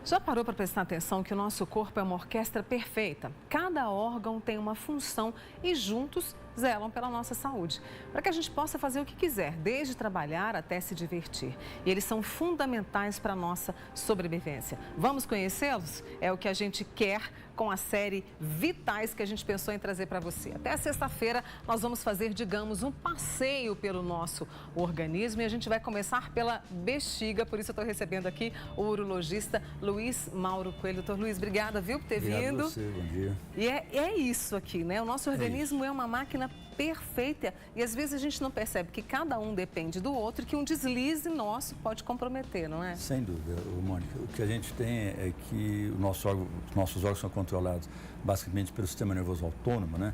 Já parou para prestar atenção que o nosso corpo é uma orquestra perfeita? Cada órgão tem uma função e juntos zelam pela nossa saúde, para que a gente possa fazer o que quiser, desde trabalhar até se divertir. E eles são fundamentais para a nossa sobrevivência. Vamos conhecê-los? É o que a gente quer com a série Vitais que a gente pensou em trazer para você. Até sexta-feira nós vamos fazer, digamos, um passeio pelo nosso organismo e a gente vai começar pela bexiga, por isso eu estou recebendo aqui o urologista Luiz Mauro Coelho. Doutor Luiz, obrigada, viu, por ter vindo. Obrigado a você, bom dia. E é isso aqui, né? O nosso organismo é uma máquina perfeita e às vezes a gente não percebe que cada um depende do outro e que um deslize nosso pode comprometer, não é? Sem dúvida, Mônica. O que a gente tem é que os nossos órgãos são controlados basicamente pelo sistema nervoso autônomo, né?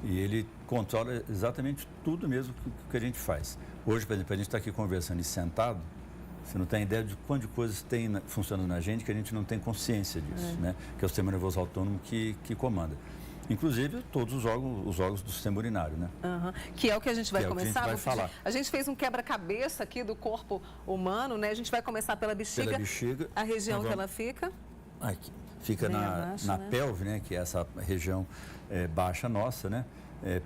E ele controla exatamente tudo mesmo que a gente faz. Hoje, por exemplo, a gente está aqui conversando e sentado, você não tem ideia de quantas coisas tem funcionando na gente que a gente não tem consciência disso, né? Que é o sistema nervoso autônomo que comanda. Inclusive, todos os órgãos do sistema urinário, né? Que é o que a gente vai começar. A gente vai falar. A gente fez um quebra-cabeça aqui do corpo humano, né? A gente vai começar pela bexiga. Pela bexiga. A região que ela fica? Aqui. Fica abaixo, na né? pelve, né? Que é essa região baixa nossa, né?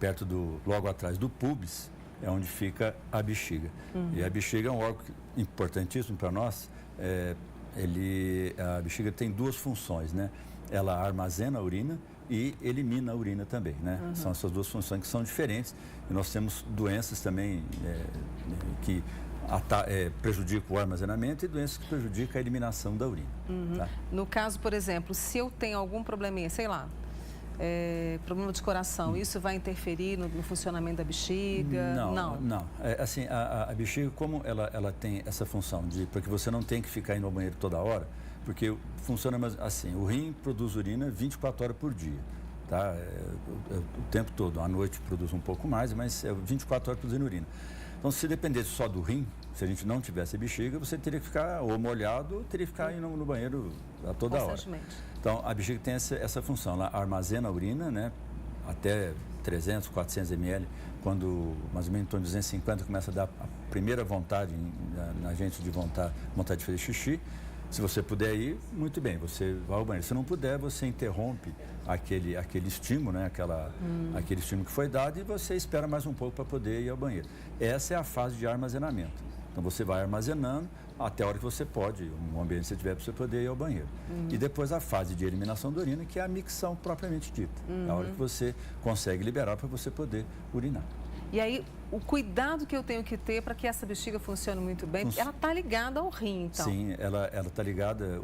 Perto logo atrás do púbis, é onde fica a bexiga. E a bexiga é um órgão importantíssimo para nós. A bexiga tem duas funções, né? Ela armazena a urina e elimina a urina também, né? São essas duas funções que são diferentes. E nós temos doenças também que prejudicam o armazenamento e doenças que prejudicam a eliminação da urina. Tá? No caso, por exemplo, se eu tenho algum probleminha, sei lá, problema de coração, isso vai interferir no funcionamento da bexiga? Não. Assim, a bexiga, como ela tem essa função porque você não tem que ficar indo ao banheiro toda hora, porque funciona assim, o rim produz urina 24 horas por dia, tá? O tempo todo, à noite produz um pouco mais, mas é 24 horas produzindo urina. Então, se dependesse só do rim, se a gente não tivesse a bexiga, você teria que ficar ou molhado ou teria que ficar indo no banheiro a toda hora. Então, a bexiga tem essa função, ela armazena a urina, né? Até 300, 400 ml, quando mais ou menos em torno de 250 começa a dar a primeira vontade na gente de vontade de fazer xixi. Se você puder ir, muito bem, você vai ao banheiro. Se não puder, você interrompe aquele estímulo, né? Aquele estímulo que foi dado e você espera mais um pouco para poder ir ao banheiro. Essa é a fase de armazenamento. Então, você vai armazenando até a hora que você pode, no ambiente que você tiver, para você poder ir ao banheiro. E depois a fase de eliminação da urina, que é a micção propriamente dita. É a hora que você consegue liberar para você poder urinar. E aí, o cuidado que eu tenho que ter para que essa bexiga funcione muito bem, ela está ligada ao rim, então. Sim, ela está ligada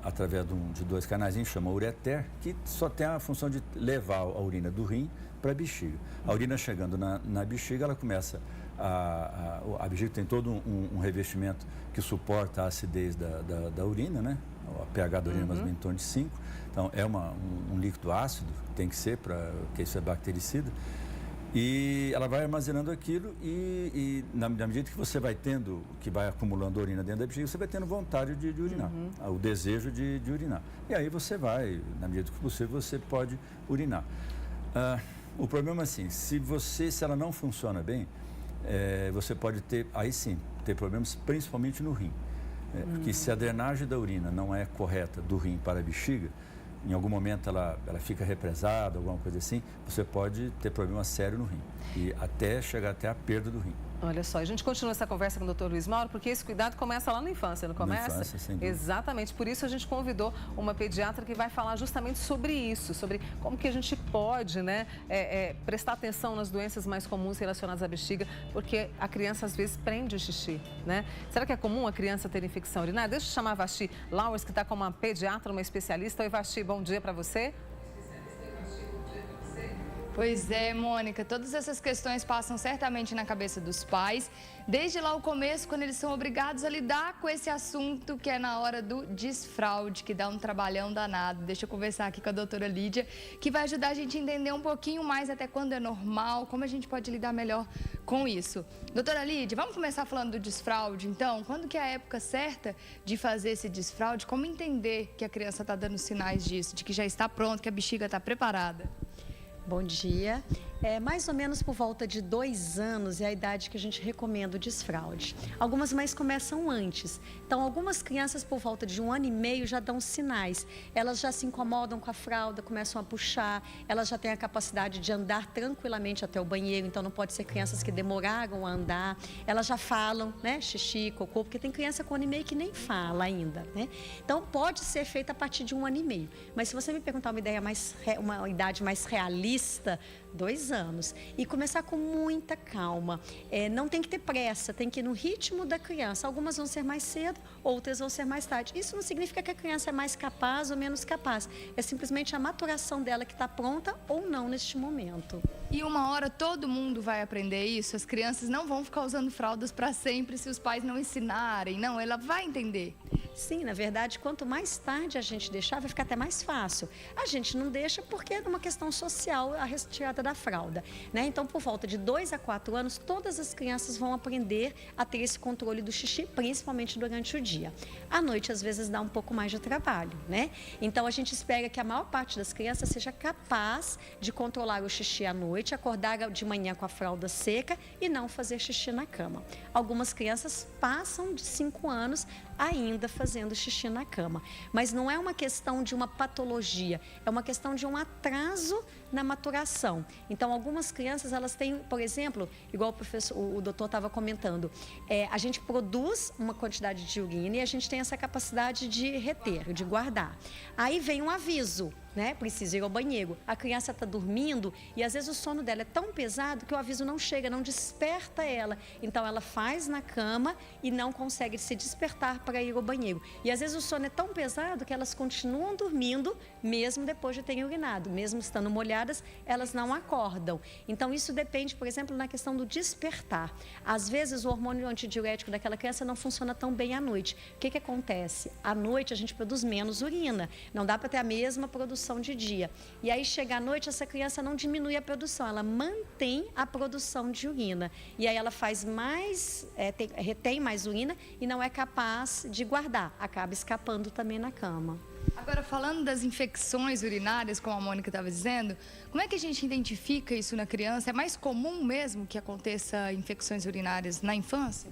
através de dois canaizinhos, chama ureter, que só tem a função de levar a urina do rim para a bexiga. A urina chegando na bexiga, ela começa a bexiga tem todo um revestimento que suporta a acidez da urina, né? O pH da urina mais ou menos em torno de 5. Então, é um líquido ácido, tem que ser, porque isso é bactericida. E ela vai armazenando aquilo e na medida que você vai vai acumulando a urina dentro da bexiga, você vai tendo vontade de urinar, o desejo de urinar. E aí você vai, na medida que possível, você pode urinar. O problema é assim, se ela não funciona bem, você pode ter problemas principalmente no rim. Porque se a drenagem da urina não é correta do rim para a bexiga, em algum momento ela fica represada, alguma coisa assim, você pode ter problema sério no rim e chegar até a perda do rim. Olha só, a gente continua essa conversa com o Dr. Luiz Mauro, porque esse cuidado começa lá na infância, não começa? Na infância, sem dúvida. Exatamente, por isso a gente convidou uma pediatra que vai falar justamente sobre isso, sobre como que a gente pode, né, prestar atenção nas doenças mais comuns relacionadas à bexiga, porque a criança às vezes prende o xixi, né? Será que é comum a criança ter infecção urinária? Deixa eu chamar a Vasti Lauers, que está com uma pediatra, uma especialista. Oi, Vasti, bom dia para você. Pois é, Mônica, todas essas questões passam certamente na cabeça dos pais, desde lá o começo, quando eles são obrigados a lidar com esse assunto que é na hora do desfraude, que dá um trabalhão danado. Deixa eu conversar aqui com a doutora Lídia, que vai ajudar a gente a entender um pouquinho mais até quando é normal, como a gente pode lidar melhor com isso. Doutora Lídia, vamos começar falando do desfraude, então? Quando que é a época certa de fazer esse desfraude? Como entender que a criança está dando sinais disso, de que já está pronta, que a bexiga está preparada? Bom dia. Mais ou menos por volta de 2 anos é a idade que a gente recomenda o desfraude. Algumas mães começam antes. Então, algumas crianças por volta de 1 ano e meio já dão sinais. Elas já se incomodam com a fralda, começam a puxar, elas já têm a capacidade de andar tranquilamente até o banheiro. Então, não pode ser crianças que demoraram a andar. Elas já falam, né? Xixi, cocô, porque tem criança com 1 ano e meio que nem fala ainda, né? Então, pode ser feita a partir de 1 ano e meio. Mas se você me perguntar uma idade mais realista, 2 anos. E começar com muita calma. Não tem que ter pressa, tem que ir no ritmo da criança. Algumas vão ser mais cedo, outras vão ser mais tarde. Isso não significa que a criança é mais capaz ou menos capaz. É simplesmente a maturação dela que está pronta ou não neste momento. E uma hora todo mundo vai aprender isso. As crianças não vão ficar usando fraldas para sempre se os pais não ensinarem. Não, ela vai entender. Sim, na verdade, quanto mais tarde a gente deixar, vai ficar até mais fácil. A gente não deixa porque é uma questão social a retirada da fralda, né? Então, por volta de 2 a 4 anos, todas as crianças vão aprender a ter esse controle do xixi, principalmente durante o dia. À noite, às vezes, dá um pouco mais de trabalho, né? Então, a gente espera que a maior parte das crianças seja capaz de controlar o xixi à noite, acordar de manhã com a fralda seca e não fazer xixi na cama. Algumas crianças passam de 5 anos ainda fazendo xixi na cama. Mas não é uma questão de uma patologia, é uma questão de um atraso na maturação. Então, algumas crianças, elas têm, por exemplo, igual o doutor estava comentando, a gente produz uma quantidade de urina e a gente tem essa capacidade de reter, de guardar. Aí vem um aviso, né? Precisa ir ao banheiro. A criança está dormindo e às vezes o sono dela é tão pesado que o aviso não chega, não desperta ela. Então ela faz na cama e não consegue se despertar para ir ao banheiro. E às vezes o sono é tão pesado que elas continuam dormindo mesmo depois de terem urinado. Mesmo estando molhadas, elas não acordam. Então isso depende, por exemplo, na questão do despertar. Às vezes o hormônio antidiurético daquela criança não funciona tão bem à noite. O que acontece? À noite a gente produz menos urina. Não dá para ter a mesma produção de dia. E aí chega à noite, essa criança não diminui a produção, ela mantém a produção de urina. E aí ela faz mais, retém mais urina e não é capaz de guardar. Acaba escapando também na cama. Agora, falando das infecções urinárias, como a Mônica estava dizendo, como é que a gente identifica isso na criança? É mais comum mesmo que aconteça infecções urinárias na infância?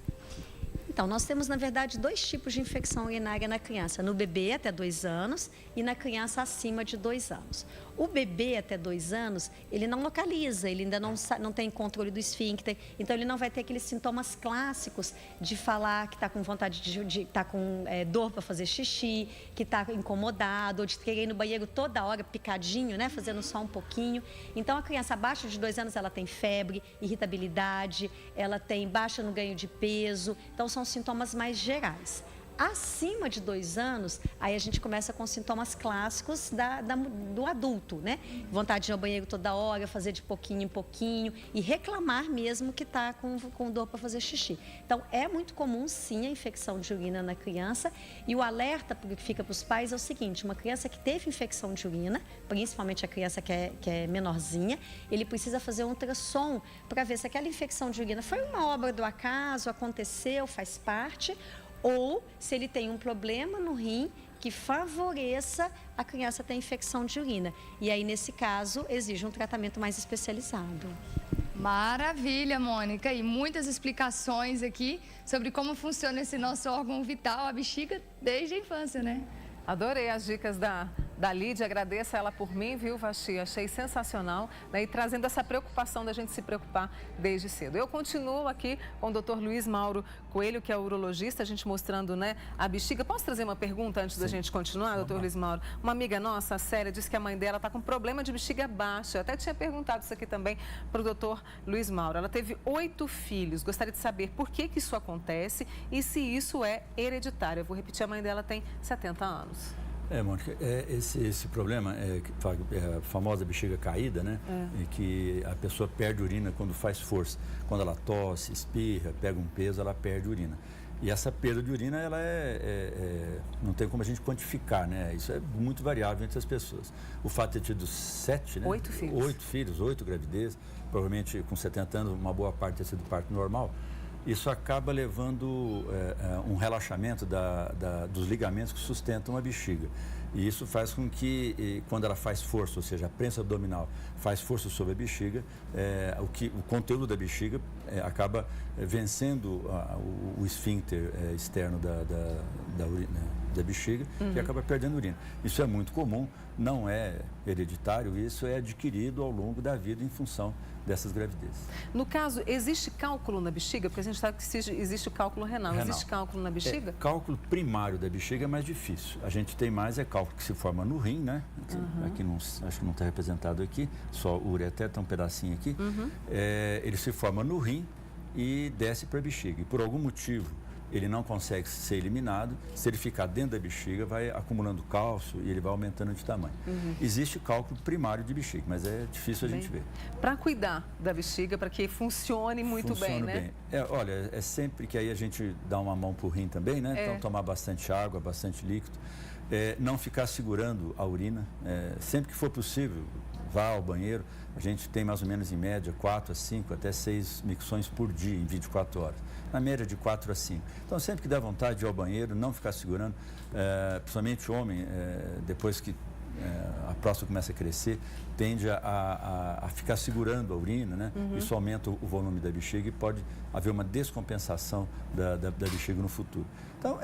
Então, nós temos, na verdade, 2 tipos de infecção urinária na criança. No bebê até 2 anos e na criança acima de 2 anos. O bebê até 2 anos, ele não localiza, ele ainda não tem controle do esfíncter, então ele não vai ter aqueles sintomas clássicos de falar que está com vontade de estar com dor para fazer xixi, que está incomodado, ou de querer ir no banheiro toda hora picadinho, né, fazendo só um pouquinho. Então, a criança abaixo de 2 anos, ela tem febre, irritabilidade, ela tem baixa no ganho de peso, então são sintomas mais gerais. Acima de 2 anos, aí a gente começa com sintomas clássicos do adulto, né? Vontade de ir ao banheiro toda hora, fazer de pouquinho em pouquinho e reclamar mesmo que está com dor para fazer xixi. Então, é muito comum, sim, a infecção de urina na criança. E o alerta que fica para os pais é o seguinte: uma criança que teve infecção de urina, principalmente a criança que é menorzinha, ele precisa fazer um ultrassom para ver se aquela infecção de urina foi uma obra do acaso, aconteceu, faz parte, ou se ele tem um problema no rim que favoreça a criança ter infecção de urina. E aí, nesse caso, exige um tratamento mais especializado. Maravilha, Mônica. E muitas explicações aqui sobre como funciona esse nosso órgão vital, a bexiga, desde a infância, né? Adorei as dicas da Lídia, agradeço a ela por mim, viu, Vaxi? Achei sensacional, né? E trazendo essa preocupação da gente se preocupar desde cedo. Eu continuo aqui com o Dr. Luiz Mauro Coelho, que é urologista, a gente mostrando, né, a bexiga. Posso trazer uma pergunta antes da gente continuar, Dr. Luiz Mauro? Uma amiga nossa, a Célia, disse que a mãe dela está com problema de bexiga baixa. Eu até tinha perguntado isso aqui também para o Dr. Luiz Mauro. Ela teve 8 filhos. Gostaria de saber por que isso acontece e se isso é hereditário. Eu vou repetir, a mãe dela tem 70 anos. Mônica, esse problema é a famosa bexiga caída, né? E que a pessoa perde urina quando faz força. Quando ela tosse, espirra, pega um peso, ela perde urina. E essa perda de urina, ela não tem como a gente quantificar, né? Isso é muito variável entre as pessoas. O fato de ter tido 7, né? 8 filhos. 8 filhos, 8 gravidezes, provavelmente com 70 anos, uma boa parte ter sido parto normal. isso acaba levando um relaxamento dos ligamentos que sustentam a bexiga. E isso faz com que, quando ela faz força, ou seja, a prensa abdominal faz força sobre a bexiga, o conteúdo da bexiga acaba vencendo o esfíncter externo da bexiga e acaba perdendo urina. Isso é muito comum, não é hereditário, isso é adquirido ao longo da vida em função dessas gravidezes. No caso, existe cálculo na bexiga? Porque a gente sabe que existe o cálculo renal. Existe cálculo na bexiga? Cálculo primário da bexiga é mais difícil. A gente tem mais cálculo que se forma no rim, né? Aqui não, acho que não está representado aqui, só o ureter tem um pedacinho aqui. Ele se forma no rim e desce para a bexiga. E por algum motivo ele não consegue ser eliminado, se ele ficar dentro da bexiga, vai acumulando cálcio e ele vai aumentando de tamanho. Existe cálculo primário de bexiga, mas é difícil a gente ver. Para cuidar da bexiga, para que funcione muito bem, né? Olha, é sempre que aí a gente dá uma mão para o rim também, né? Então, tomar bastante água, bastante líquido. Não ficar segurando a urina. Sempre que for possível, vá ao banheiro. A gente tem mais ou menos, em média, 4 a 5, até 6 micções por dia, em 24 horas. Na média, de 4 a 5. Então, sempre que dá vontade de ir ao banheiro, não ficar segurando, principalmente o homem, depois que a próstata começa a crescer, tende a ficar segurando a urina, né? Isso aumenta o volume da bexiga e pode haver uma descompensação da bexiga no futuro. Então,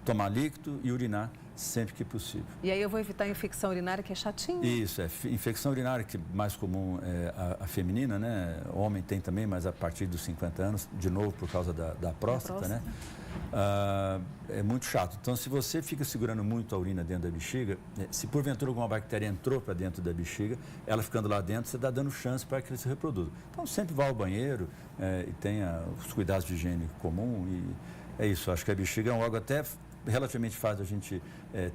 tomar líquido e urinar sempre que possível. E aí eu vou evitar a infecção urinária, que é chatinho? Isso, infecção urinária, que mais comum é a feminina, né? O homem tem também, mas a partir dos 50 anos, de novo por causa da próstata, né? É muito chato. Então, se você fica segurando muito a urina dentro da bexiga, se porventura alguma bactéria entrou para dentro da bexiga, ela ficando lá dentro, você está dando chance para que ele se reproduza. Então, sempre vá ao banheiro e tenha os cuidados de higiene comum e é isso. Acho que a bexiga é um órgão até relativamente fácil a gente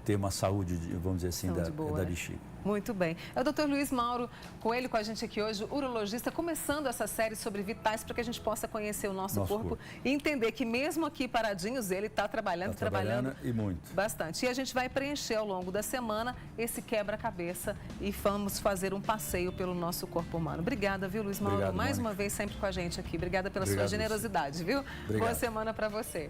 ter uma saúde, vamos dizer assim, da bexiga. Muito bem. É o Dr. Luiz Mauro Coelho com a gente aqui hoje, urologista, começando essa série sobre vitais para que a gente possa conhecer o nosso corpo e entender que mesmo aqui paradinhos ele está trabalhando e muito. Bastante. E a gente vai preencher ao longo da semana esse quebra-cabeça e vamos fazer um passeio pelo nosso corpo humano. Obrigada, viu, Luiz Mauro? Obrigado, mais Mônica. uma vez sempre com a gente aqui. Obrigada pela sua generosidade, viu? Obrigado. Boa semana para você.